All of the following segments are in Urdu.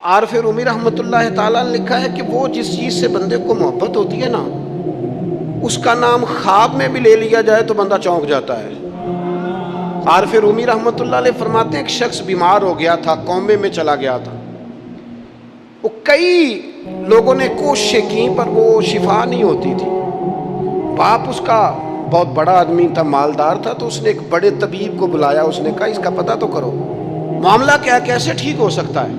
عارف رومی رحمۃ اللہ تعالیٰ نے لکھا ہے کہ وہ جس چیز سے بندے کو محبت ہوتی ہے نا، اس کا نام خواب میں بھی لے لیا جائے تو بندہ چونک جاتا ہے۔ عارف رومی رحمۃ اللہ علیہ فرماتے ہیں ایک شخص بیمار ہو گیا تھا، کومے میں چلا گیا تھا، وہ کئی لوگوں نے کوششیں کی پر وہ شفا نہیں ہوتی تھی۔ باپ اس کا بہت بڑا آدمی تھا، مالدار تھا، تو اس نے ایک بڑے طبیب کو بلایا، اس نے کہا اس کا پتہ تو کرو معاملہ کیا، کیسے ٹھیک ہو سکتا ہے۔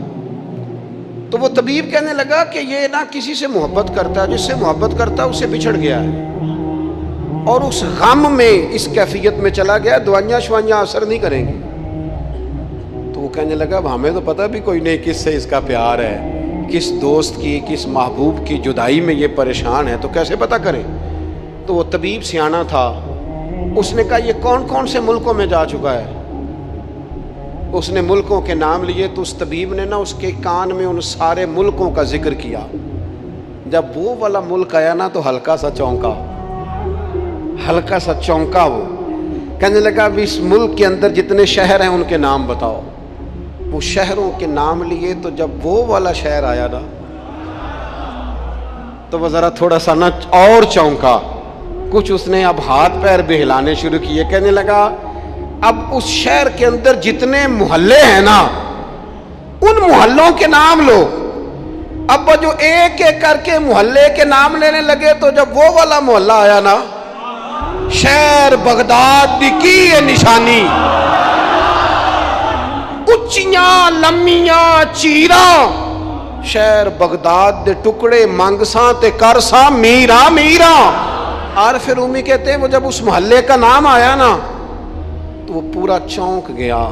تو وہ طبیب کہنے لگا کہ یہ نہ کسی سے محبت کرتا ہے، جس سے محبت کرتا ہے اس سے بچھڑ گیا ہے اور اس غم میں اس کیفیت میں چلا گیا، دوائیاں شوائیاں اثر نہیں کریں گی۔ تو وہ کہنے لگا اب ہمیں تو پتہ بھی کوئی نہیں کس سے اس کا پیار ہے، کس دوست کی کس محبوب کی جدائی میں یہ پریشان ہے، تو کیسے پتہ کریں۔ تو وہ طبیب سیانا تھا، اس نے کہا یہ کون کون سے ملکوں میں جا چکا ہے۔ اس نے ملکوں کے نام لیے تو اس طبیب نے نا اس کے کان میں ان سارے ملکوں کا ذکر کیا۔ جب وہ والا ملک آیا نا تو ہلکا سا چونکا، وہ کہنے لگا اب اس ملک کے اندر جتنے شہر ہیں ان کے نام بتاؤ۔ وہ شہروں کے نام لیے تو جب وہ والا شہر آیا نا تو وہ ذرا تھوڑا سا نا اور چونکا، کچھ اس نے اب ہاتھ پیر بھی ہلانے شروع کیے، کہنے لگا اب اس شہر کے اندر جتنے محلے ہیں نا ان محلوں کے نام لو۔ اب وہ جو ایک ایک کر کے محلے کے نام لینے لگے تو جب وہ والا محلہ آیا نا، شہر بغداد دی کی یہ نشانی، اچیاں لمیاں چیراں، شہر بغداد دے ٹکڑے منگساں تے کرساں میراں میراں۔ عارف رومی کہتے ہیں وہ جب اس محلے کا نام آیا نا تو وہ پورا چونک گیا۔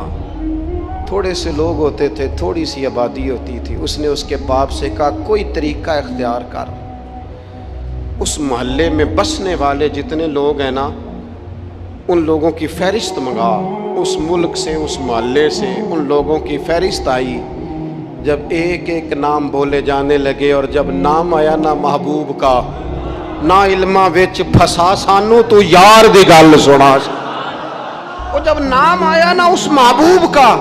تھوڑے سے لوگ ہوتے تھے، تھوڑی سی آبادی ہوتی تھی، اس نے اس کے باپ سے کہا کوئی طریقہ اختیار کر، اس محلے میں بسنے والے جتنے لوگ ہیں نا ان لوگوں کی فہرست منگا، اس ملک سے اس محلے سے ان لوگوں کی فہرست آئی۔ جب ایک ایک نام بولے جانے لگے اور جب نام آیا نا محبوب کا، نہ علماں وچ پھسا سانو تو یار دی گل سنا۔ اور جب نام آیا نا اس محبوب کا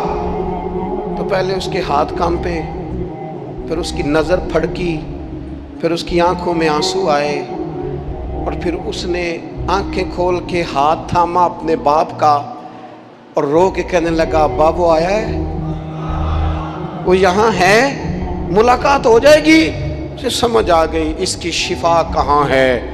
تو پہلے اس کے ہاتھ کانپے، پھر اس کی نظر پھڑکی، پھر اس کی آنکھوں میں آنسو آئے، اور پھر اس نے آنکھیں کھول کے ہاتھ تھاما اپنے باپ کا اور رو کے کہنے لگا ابا وہ آیا ہے، وہ یہاں ہے، ملاقات ہو جائے گی۔ اسے سمجھ آ گئی اس کی شفا کہاں ہے۔